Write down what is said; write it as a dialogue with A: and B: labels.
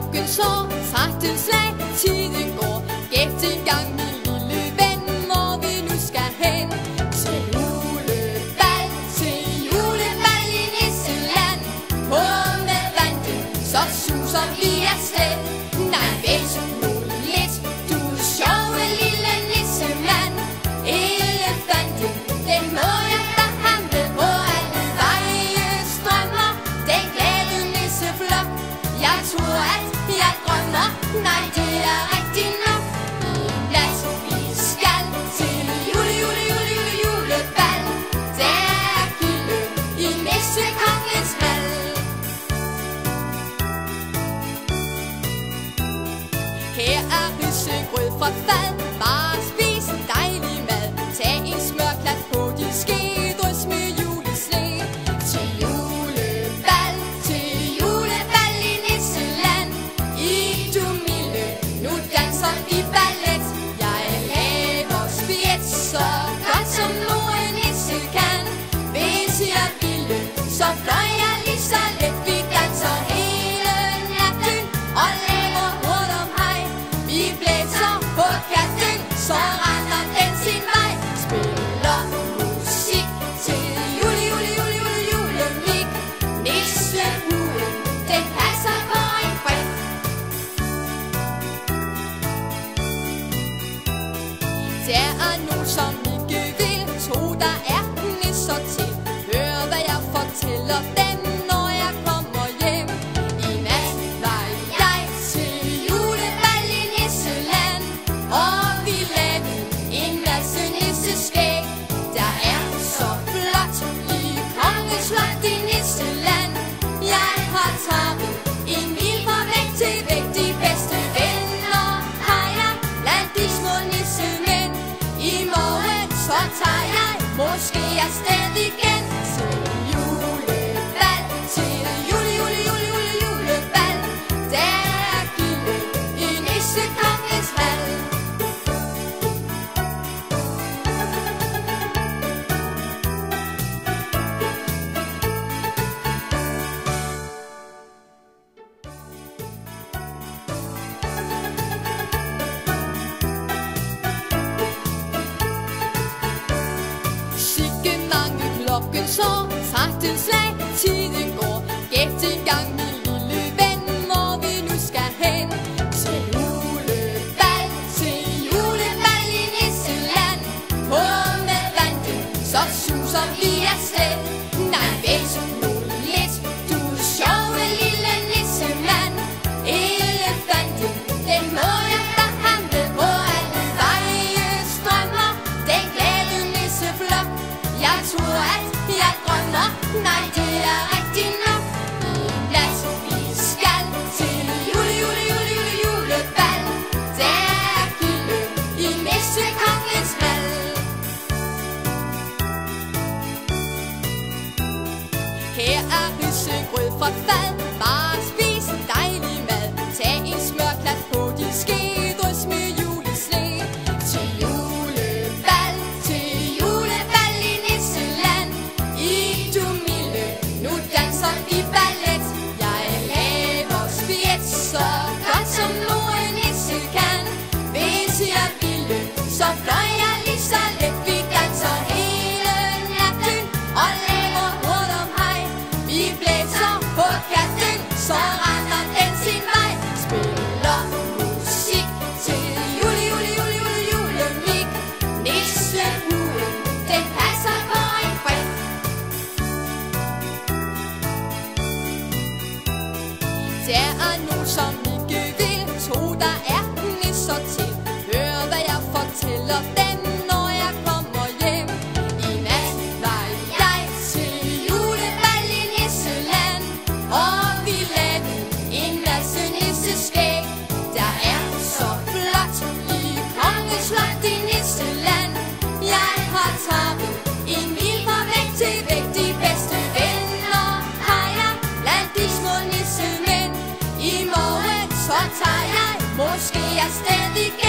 A: klokken slår 13 slag, tiden går. Gæt en gang, min lille ven, hvor vi nu skal hen. Til julebal i Nisseland. På med vandet, så suser vi afsted. Nej, vent nu lidt, du sjove lille nissemand. Elefanten, den må jeg da have med på alle veje strømmer. Den glade nisseflok, jeg tror at jeg drømmer. Nej, det er rigtigt nok. En nat vi skal til julebal. Der er gilde i nissekongens hal. Her er risengrød fra fad. Bare spis en dejlig mad. Tag en smørklat på din ske. Drys med julesne. Til julebal i Nisseland. I du milde, nu danser vi ballet. Jeg laver spjæt så godt som nogen nisse kan. Hvis jeg ville, så fløj jeg lige så let. Vi danser hele natten og laver hurtigt om hej. Vi blæser på katten, så render den sin vej. Spiller musik til julemik. Nissehuen, den passer på en prik. Der er nogen, som ikke vil tro, der er nisser til. Hør, hvad jeg fortæller dem, når jeg kommer hjem. I nat var jeg til julebal i Nisseland. Og vi lavede en masse nisseskæg. Der er så flot i Kongens Slot i Nisseland. Jeg har taget en mil fra væk til væk. De bedste venner har jeg blandt de små nissemænd. I morgen så tager jeg måske afsted igen. Til julebal, til julebal. Der er gilde i nissekongens hal. Sikke mange klokken slår 13 slag, tiden går. Gæt en gang, min lille ven, hvor vi nu skal hen. Til julebal i Nisseland. På med vandet, så suser vi afsted. Nej, vent nu lidt, du sjove lille nissemand. Elefanten, den må jeg da have med på alle veje strømmer. Den glade nisseflok, jeg tror at jeg drømmer. Nej, det er rigtigt nok. En nat vi skal til julebal. Der er gilde i nissekongens hal. Her er risengrød fra fad. Bare spis en dejlig mad. Tag en smørklat på din ske. Drys med julesne. Til julebal i Nisseland. I du milde, nu danser vi ballet. Jeg laver spjæt så godt som nogen nisse kan. Hvis jeg ville, så fløj jeg lige så let. Vi danser hele natten og laver hurtigt om hej. Vi blæser på katten, så render den sin vej. Spiller musik til julemik. Nissehuen, den passer på en prik. Der er nogen, som ikke vil tro, der er nisser til. Hør, hvad jeg fortæller dem, når jeg kommer hjem. I nat var jeg til julebal i Nisseland. Og vi lavede en masse nisseskæg. Der er så flot i Kongens Slot i Nisseland. Jeg har taget en mil fra væk til væk. De bedste venner har jeg blandt de små nissemænd. I morgen så tager jeg måske afsted igen.